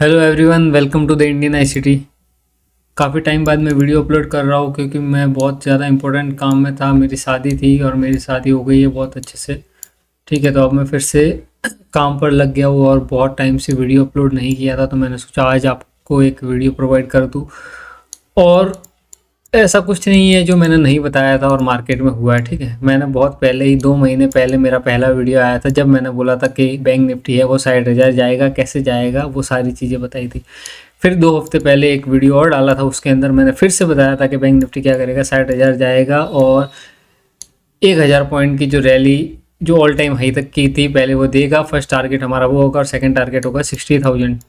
Hello everyone, welcome to the Indian ICT. काफ़ी time बाद मैं वीडियो अपलोड कर रहा हूँ क्योंकि मैं बहुत ज़्यादा इंपॉर्टेंट काम में था। मेरी शादी थी और मेरी शादी हो गई है बहुत अच्छे से। ठीक है, तो अब मैं फिर से काम पर लग गया हूँ और बहुत टाइम से वीडियो अपलोड नहीं किया था, तो मैंने सोचा आज आपको एक वीडियो प्रोवाइड कर दूँ। और ऐसा कुछ नहीं है जो मैंने नहीं बताया था और मार्केट में हुआ है। ठीक है, मैंने बहुत पहले ही 2 महीने पहले मेरा पहला वीडियो आया था जब मैंने बोला था कि बैंक निफ्टी है वो 60,000 जाएगा, कैसे जाएगा, वो सारी चीज़ें बताई थी। फिर 2 हफ्ते पहले एक वीडियो और डाला था, उसके अंदर मैंने फिर से बताया था कि बैंक निफ्टी क्या करेगा, 60,000 जाएगा और 1,000 पॉइंट की जो रैली जो ऑल टाइम हाई तक की थी पहले वो देगा। फर्स्ट टारगेट हमारा वो होगा और सेकंड टारगेट होगा 60,000।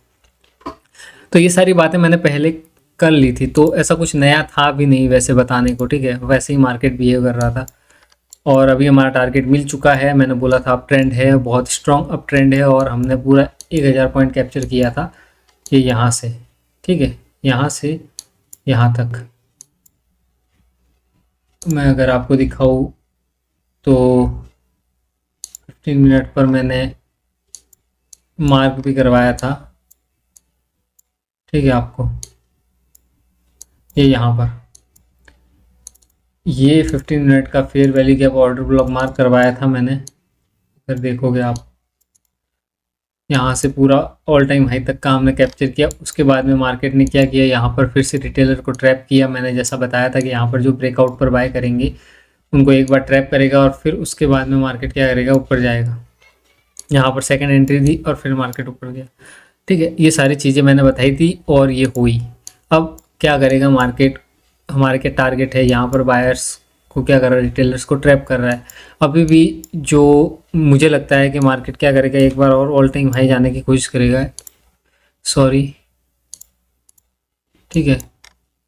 तो ये सारी बातें मैंने पहले कर ली थी, तो ऐसा कुछ नया था भी नहीं वैसे बताने को। ठीक है, वैसे ही मार्केट बिहेव कर रहा था और अभी हमारा टारगेट मिल चुका है। मैंने बोला था अप ट्रेंड है, बहुत स्ट्रॉन्ग अप ट्रेंड है और हमने पूरा 1,000 पॉइंट कैप्चर किया था ये यहाँ से। ठीक है, यहाँ से यहाँ तक मैं अगर आपको दिखाऊँ तो 15 मिनट पर मैंने मार्क भी करवाया था। ठीक है, आपको ये यहाँ पर ये 15 मिनट का fair value gap order block mark करवाया था मैंने। अगर देखोगे आप, यहाँ से पूरा ऑल टाइम हाई तक का हमने कैप्चर किया। उसके बाद में मार्केट ने क्या किया, यहाँ पर फिर से रिटेलर को ट्रैप किया। मैंने जैसा बताया था कि यहाँ पर जो ब्रेकआउट पर बाय करेंगे उनको एक बार ट्रैप करेगा और फिर उसके बाद में मार्केट क्या करेगा, ऊपर जाएगा। यहाँ पर सेकंड एंट्री दी और फिर मार्केट ऊपर गया। ठीक है, ये सारी चीज़ें मैंने बताई थी और ये हुई। अब क्या करेगा मार्केट, हमारे क्या टारगेट है, यहाँ पर बायर्स को क्या कर रहा है, रिटेलर्स को ट्रैप कर रहा है। अभी भी जो मुझे लगता है कि मार्केट क्या करेगा, एक बार और ऑल टाइम हाई जाने की कोशिश करेगा। सॉरी, ठीक है,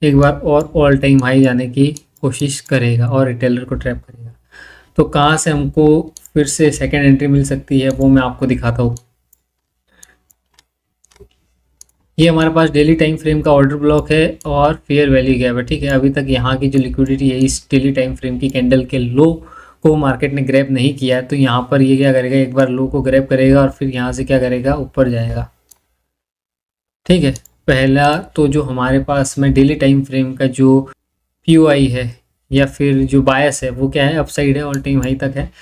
एक बार और ऑल टाइम हाई जाने की कोशिश करेगा और रिटेलर को ट्रैप करेगा। तो कहाँ से हमको फिर से सेकेंड एंट्री मिल सकती है वो मैं आपको दिखाता हूँ। ये हमारे पास डेली टाइम फ्रेम का ऑर्डर ब्लॉक है और फेयर वैल्यू गैप है। ठीक है, अभी तक यहाँ की जो लिक्विडिटी है इस डेली टाइम फ्रेम की कैंडल के लो को मार्केट ने ग्रैब नहीं किया है, तो यहाँ पर ये क्या करेगा, एक बार लो को ग्रैब करेगा और फिर यहाँ से क्या करेगा, ऊपर जाएगा। ठीक है, पहला तो जो हमारे पास में डेली टाइम फ्रेम का जो POI है या फिर जो बायस है वो क्या है, अपसाइड है, ऑल टाइम हाई तक है।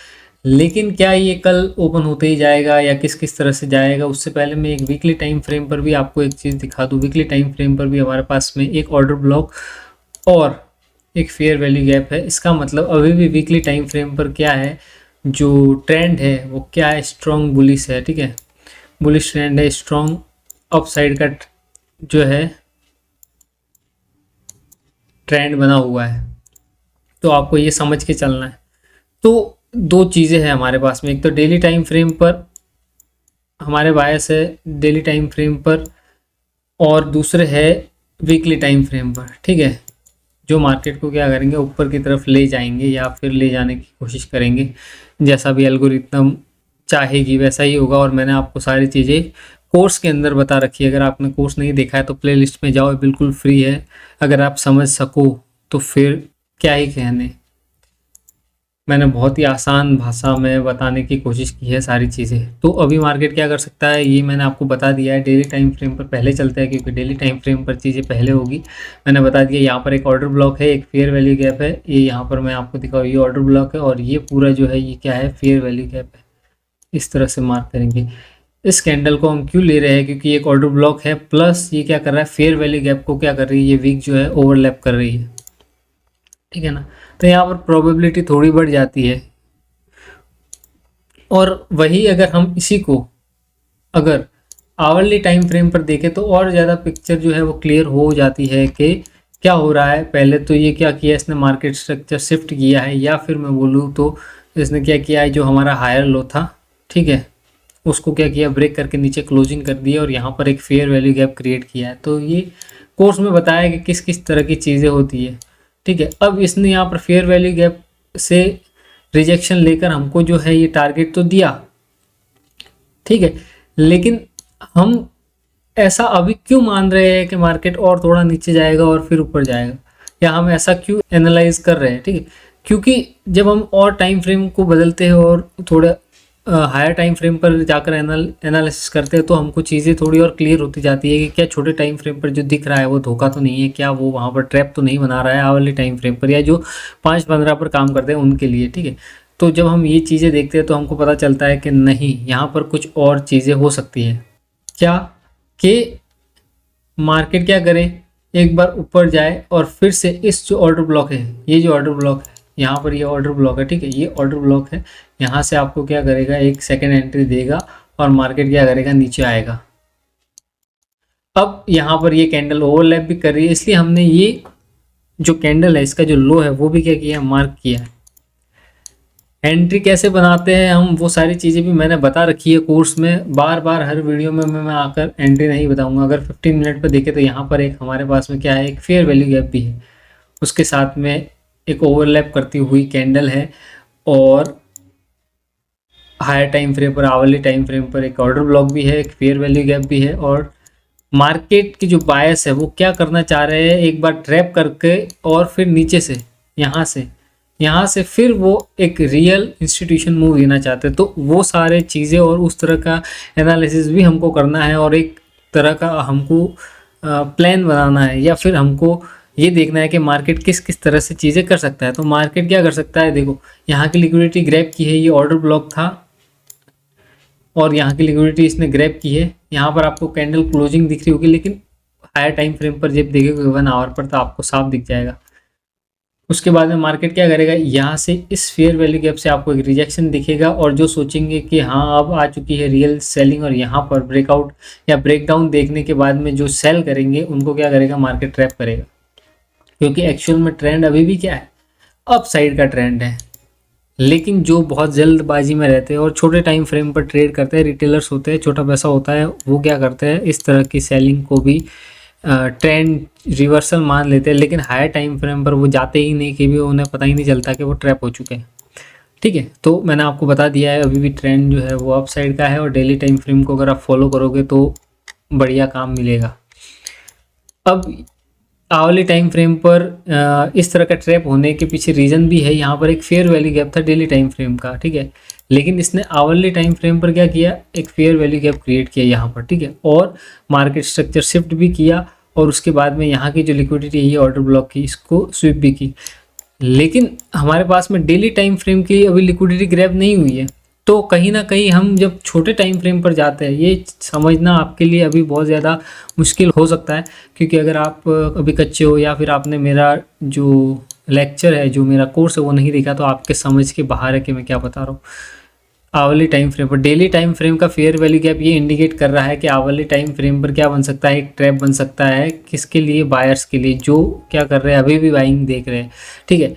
लेकिन क्या ये कल ओपन होते ही जाएगा या किस किस तरह से जाएगा, उससे पहले मैं एक वीकली टाइम फ्रेम पर भी आपको एक चीज़ दिखा दूँ। वीकली टाइम फ्रेम पर भी हमारे पास में एक ऑर्डर ब्लॉक और एक फेयर वैल्यू गैप है। इसका मतलब अभी भी वीकली टाइम फ्रेम पर क्या है, जो ट्रेंड है वो क्या है, स्ट्रॉन्ग बुलिश है। ठीक है, बुलिश ट्रेंड है, स्ट्रॉन्ग अपसाइड का जो है ट्रेंड बना हुआ है। तो आपको ये समझ के चलना है। तो दो चीज़ें हैं हमारे पास में, एक तो डेली टाइम फ्रेम पर हमारे बायस है डेली टाइम फ्रेम पर और दूसरे है वीकली टाइम फ्रेम पर। ठीक है, जो मार्केट को क्या करेंगे, ऊपर की तरफ ले जाएंगे या फिर ले जाने की कोशिश करेंगे। जैसा भी एल्गोरिथम चाहेगी वैसा ही होगा और मैंने आपको सारी चीज़ें कोर्स के अंदर बता रखी है। अगर आपने कोर्स नहीं देखा है तो प्लेलिस्ट में जाओ, बिल्कुल फ्री है। अगर आप समझ सको तो फिर क्या ही कहने, मैंने बहुत ही आसान भाषा में बताने की कोशिश की है सारी चीज़ें। तो अभी मार्केट क्या कर सकता है ये मैंने आपको बता दिया है। डेली टाइम फ्रेम पर पहले चलते हैं क्योंकि डेली टाइम फ्रेम पर चीज़ें पहले होगी। मैंने बता दिया यहाँ पर एक ऑर्डर ब्लॉक है, एक फेयर वैल्यू गैप है। ये यहाँ पर मैं आपको दिखाऊँ, ये ऑर्डर ब्लॉक है और ये पूरा जो है ये क्या है, फेयर वैल्यू गैप है। इस तरह से मार्क करेंगे। इस कैंडल को हम क्यों ले रहे हैं, क्योंकि एक ऑर्डर ब्लॉक है प्लस ये क्या कर रहा है, फेयर वैल्यू गैप को क्या कर रही है, ये वीक जो है ओवरलैप कर रही है। ठीक है ना, तो यहाँ पर प्रोबेबिलिटी थोड़ी बढ़ जाती है। और वही अगर हम इसी को अगर आवरली टाइम फ्रेम पर देखें तो और ज़्यादा पिक्चर जो है वो क्लियर हो जाती है कि क्या हो रहा है। पहले तो ये क्या किया इसने, मार्केट स्ट्रक्चर शिफ्ट किया है, या फिर मैं बोलूँ तो इसने क्या किया है, जो हमारा हायर लो था, ठीक है, उसको क्या किया, ब्रेक करके नीचे क्लोजिंग कर दिया और यहाँ पर एक फेयर वैल्यू गैप क्रिएट किया है। तो ये कोर्स में बताया कि किस किस तरह की चीज़ें होती है। ठीक है, अब इसने यहाँ पर फेयर वैल्यू गैप से रिजेक्शन लेकर हमको जो है ये टारगेट तो दिया, ठीक है, लेकिन हम ऐसा अभी क्यों मान रहे हैं कि मार्केट और थोड़ा नीचे जाएगा और फिर ऊपर जाएगा, या हम ऐसा क्यों एनालाइज कर रहे हैं। ठीक है, क्योंकि जब हम और टाइम फ्रेम को बदलते हैं और थोड़ा हायर टाइम फ्रेम पर जाकर एनालिसिस करते हैं तो हमको चीज़ें थोड़ी और क्लियर होती जाती है कि क्या छोटे टाइम फ्रेम पर जो दिख रहा है वो धोखा तो नहीं है, क्या वो वहाँ पर ट्रैप तो नहीं बना रहा है आवरली टाइम फ्रेम पर, या जो 5-15 पर काम करते हैं उनके लिए, ठीक है। तो जब हम ये चीज़ें देखते हैं तो हमको पता चलता है कि नहीं, यहाँ पर कुछ और चीज़ें हो सकती हैं। क्या कि मार्केट क्या करे, एक बार ऊपर जाए और फिर से इस जो ऑर्डर ब्लॉक है, ये जो ऑर्डर ब्लॉक है यहाँ पर, ये ऑर्डर ब्लॉक है, ठीक है, ये ऑर्डर ब्लॉक है, यहाँ से आपको क्या करेगा, एक सेकेंड एंट्री देगा और मार्केट क्या करेगा, नीचे आएगा। अब यहाँ पर ये कैंडल ओवरलैप भी कर रही है, इसलिए हमने ये जो कैंडल है इसका जो लो है वो भी क्या किया है, मार्क किया है। एंट्री कैसे बनाते हैं हम, वो सारी चीज़ें भी मैंने बता रखी है कोर्स में, बार बार हर वीडियो में मैं आकर एंट्री नहीं बताऊंगा। अगर 15 मिनट पर देखें तो यहाँ पर एक हमारे पास में क्या है, एक फेयर वैल्यू गैप भी है, उसके साथ में एक ओवरलैप करती हुई कैंडल है, और हायर टाइम फ्रेम पर, आवरली टाइम फ्रेम पर एक ऑर्डर ब्लॉक भी है, एक फेयर वैल्यू गैप भी है। और मार्केट की जो बायस है वो क्या करना चाह रहे हैं, एक बार ट्रैप करके और फिर नीचे से यहाँ से फिर वो एक रियल इंस्टीट्यूशन मूव लेना चाहते हैं। तो वो सारे चीज़ें और उस तरह का एनालिसिस भी हमको करना है, और एक तरह का हमको प्लान बनाना है, या फिर हमको ये देखना है कि मार्केट किस किस तरह से चीज़ें कर सकता है। तो मार्केट क्या कर सकता है, देखो यहाँ की लिक्विडिटी ग्रैब की है, ये ऑर्डर ब्लॉक था और यहाँ की लिक्विडिटी इसने ग्रैब की है। यहाँ पर आपको कैंडल क्लोजिंग दिख रही होगी, लेकिन हायर टाइम फ्रेम पर जब देखेगा 1 आवर पर तो आपको साफ दिख जाएगा। उसके बाद में मार्केट क्या करेगा, यहाँ से इस फेयर वैल्यू गैप से आपको एक रिजेक्शन दिखेगा, और जो सोचेंगे कि हाँ अब आ चुकी है रियल सेलिंग, और यहाँ पर ब्रेकआउट या ब्रेकडाउन देखने के बाद में जो सेल करेंगे उनको क्या करेगा, मार्केट ट्रैप करेगा। क्योंकि एक्चुअल में ट्रेंड अभी भी क्या है, अप साइड का ट्रेंड है। लेकिन जो बहुत जल्दबाजी में रहते हैं और छोटे टाइम फ्रेम पर ट्रेड करते हैं, रिटेलर्स होते हैं, छोटा पैसा होता है, वो क्या करते हैं, इस तरह की सेलिंग को भी ट्रेंड रिवर्सल मान लेते हैं, लेकिन हायर टाइम फ्रेम पर वो जाते ही नहीं, कि भी उन्हें पता ही नहीं चलता कि वो ट्रैप हो चुके हैं, ठीक है। तो मैंने आपको बता दिया है, अभी भी ट्रेंड जो है वो अप साइड का है, और डेली टाइम फ्रेम को अगर आप फॉलो करोगे तो बढ़िया काम मिलेगा। अब आवरली टाइम फ्रेम पर इस तरह का ट्रैप होने के पीछे रीज़न भी है, यहाँ पर एक फेयर वैल्यू गैप था डेली टाइम फ्रेम का, ठीक है, लेकिन इसने आवरली टाइम फ्रेम पर क्या किया, एक फेयर वैल्यू गैप क्रिएट किया यहाँ पर, ठीक है, और मार्केट स्ट्रक्चर शिफ्ट भी किया, और उसके बाद में यहाँ की जो लिक्विडिटी है ऑर्डर ब्लॉक की, इसको स्वीप भी की। लेकिन हमारे पास में डेली टाइम फ्रेम की अभी लिक्विडिटी ग्रैब नहीं हुई है, तो कहीं ना कहीं हम जब छोटे टाइम फ्रेम पर जाते हैं, ये समझना आपके लिए अभी बहुत ज़्यादा मुश्किल हो सकता है, क्योंकि अगर आप अभी कच्चे हो या फिर आपने मेरा जो लेक्चर है, जो मेरा कोर्स है वो नहीं देखा, तो आपके समझ के बाहर है कि मैं क्या बता रहा हूँ। आवरली टाइम फ्रेम पर डेली टाइम फ्रेम का फेयर वैल्यू गैप ये इंडिकेट कर रहा है कि आवरली टाइम फ्रेम पर क्या बन सकता है, एक ट्रैप बन सकता है, किसके लिए, बायर्स के लिए, जो क्या कर रहे हैं, अभी भी बाइंग देख रहे हैं, ठीक है।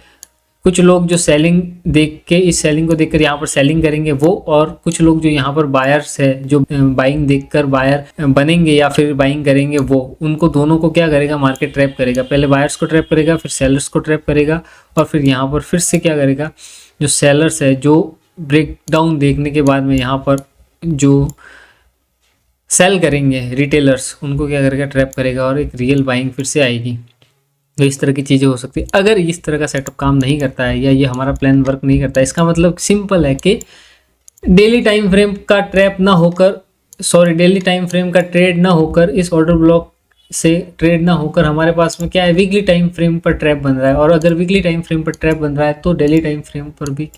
कुछ लोग जो सेलिंग देख के, इस सेलिंग को देखकर यहाँ पर सेलिंग करेंगे वो, और कुछ लोग जो यहाँ पर बायर्स है, जो बाइंग देखकर बायर बनेंगे या फिर बाइंग करेंगे वो, उनको दोनों को क्या करेगा, मार्केट ट्रैप करेगा। पहले बायर्स को ट्रैप करेगा, फिर सेलर्स को ट्रैप करेगा, और फिर यहाँ पर फिर से क्या करेगा, जो सेलर्स है, जो ब्रेकडाउन देखने के बाद में यहाँ पर जो सेल करेंगे रिटेलर्स, उनको क्या करेगा, ट्रैप करेगा, और एक रियल बाइंग फिर से आएगी। तो इस तरह की चीज़ें हो सकती है। अगर इस तरह का सेटअप काम नहीं करता है, या ये हमारा प्लान वर्क नहीं करता है, इसका मतलब सिंपल है कि डेली टाइम फ्रेम का ट्रैप ना होकर, डेली टाइम फ्रेम का ट्रेड ना होकर, इस ऑर्डर ब्लॉक से ट्रेड ना होकर हमारे पास में क्या है, वीकली टाइम फ्रेम पर ट्रैप बन रहा है। और अगर वीकली टाइम फ्रेम पर ट्रैप बन रहा है तो डेली टाइम फ्रेम पर भी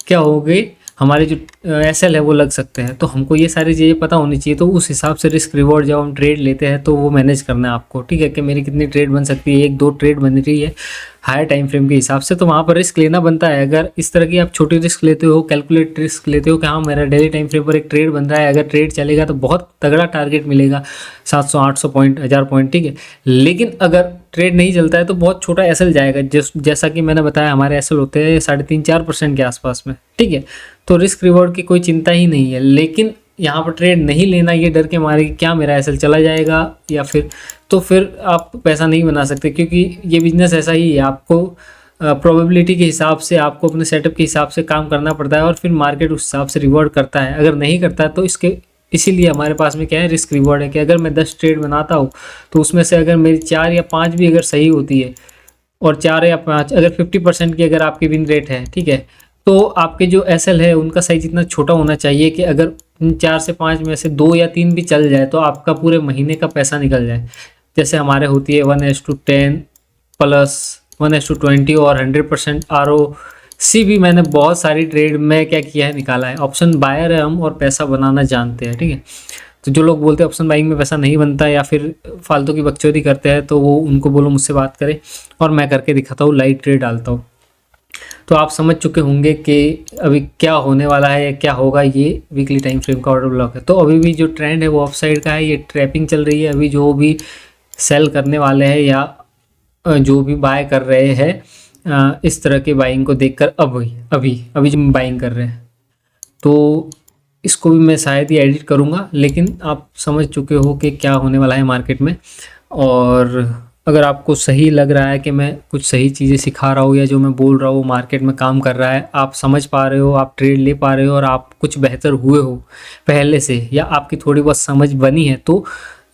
क्या हो गई, हमारे जो एसएल है वो लग सकते हैं। तो हमको ये सारी चीज़ें पता होनी चाहिए। तो उस हिसाब से रिस्क रिवॉर्ड जब हम ट्रेड लेते हैं तो वो मैनेज करना है आपको, ठीक है, कि मेरी कितनी ट्रेड बन सकती है, 1-2 ट्रेड बन रही है हायर टाइम फ्रेम के हिसाब से, तो वहाँ पर रिस्क लेना बनता है। अगर इस तरह की आप छोटी रिस्क लेते हो, कैलकुलेट रिस्क लेते हो कि हाँ मेरा डेली टाइम फ्रेम पर एक ट्रेड बन रहा है, अगर ट्रेड चलेगा तो बहुत तगड़ा टारगेट मिलेगा, 700-800 पॉइंट, 1000 पॉइंट, ठीक है। लेकिन अगर ट्रेड नहीं चलता है तो बहुत छोटा एसएल जाएगा, जैसा कि मैंने बताया हमारे एसएल होते हैं 3.5-4% के आसपास में, ठीक है। तो रिस्क रिवॉर्ड की कोई चिंता ही नहीं है। लेकिन यहाँ पर ट्रेड नहीं लेना ये डर के मारे कि क्या मेरा एसएल चला जाएगा, या फिर आप पैसा नहीं बना सकते, क्योंकि ये बिजनेस ऐसा ही है, आपको प्रोबेबिलिटी के हिसाब से, आपको अपने सेटअप के हिसाब से काम करना पड़ता है, और फिर मार्केट उस हिसाब से रिवॉर्ड करता है। अगर नहीं करता है तो इसीलिए हमारे पास में क्या है, रिस्क रिवॉर्ड है कि अगर मैं 10 ट्रेड बनाता हूँ तो उसमें से अगर मेरी 4 या 5 भी अगर सही होती है, और 4 या 5 अगर 50% की अगर आपकी विन रेट है, ठीक है, तो आपके जो एसएल है उनका साइज इतना छोटा होना चाहिए कि अगर 4 से 5 में से 2 या 3 भी चल जाए तो आपका पूरे महीने का पैसा निकल जाए। जैसे हमारे होती है 1:10 प्लस 1:20 और 100% ROC भी मैंने बहुत सारी ट्रेड में क्या किया है, निकाला है। ऑप्शन बायर है हम और पैसा बनाना जानते हैं, ठीक है। तो जो लोग बोलते हैं ऑप्शन बाइंग में पैसा नहीं बनता या फिर फालतू की बकचोदी करते हैं, तो वो उनको बोलो मुझसे बात करें और मैं करके दिखाता हूँ, लाइव ट्रेड डालता हूँ। तो आप समझ चुके होंगे कि अभी क्या होने वाला है या क्या होगा। ये वीकली टाइम फ्रेम का ऑर्डर ब्लॉक है। तो अभी भी जो ट्रेंड है वो ऑफ साइड का है, ये ट्रैपिंग चल रही है। अभी जो भी सेल करने वाले हैं या जो भी बाय कर रहे हैं इस तरह के बाइंग को देखकर अभी जो बाइंग कर रहे हैं, तो इसको भी मैं शायद ही एडिट करूँगा, लेकिन आप समझ चुके हो कि क्या होने वाला है मार्केट में। और अगर आपको सही लग रहा है कि मैं कुछ सही चीज़ें सिखा रहा हूँ या जो मैं बोल रहा हूँ मार्केट में काम कर रहा है, आप समझ पा रहे हो, आप ट्रेड ले पा रहे हो और आप कुछ बेहतर हुए हो पहले से, या आपकी थोड़ी बहुत समझ बनी है, तो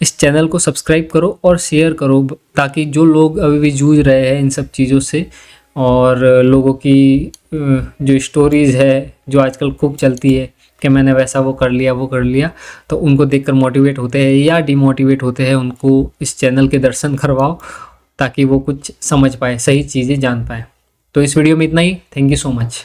इस चैनल को सब्सक्राइब करो और शेयर करो, ताकि जो लोग अभी भी जूझ रहे हैं इन सब चीज़ों से, और लोगों की जो स्टोरीज़ है जो आजकल खूब चलती है कि मैंने वैसा वो कर लिया, तो उनको देखकर मोटिवेट होते हैं या डिमोटिवेट होते हैं, उनको इस चैनल के दर्शन करवाओ ताकि वो कुछ समझ पाए, सही चीज़ें जान पाए। तो इस वीडियो में इतना ही। Thank you so much.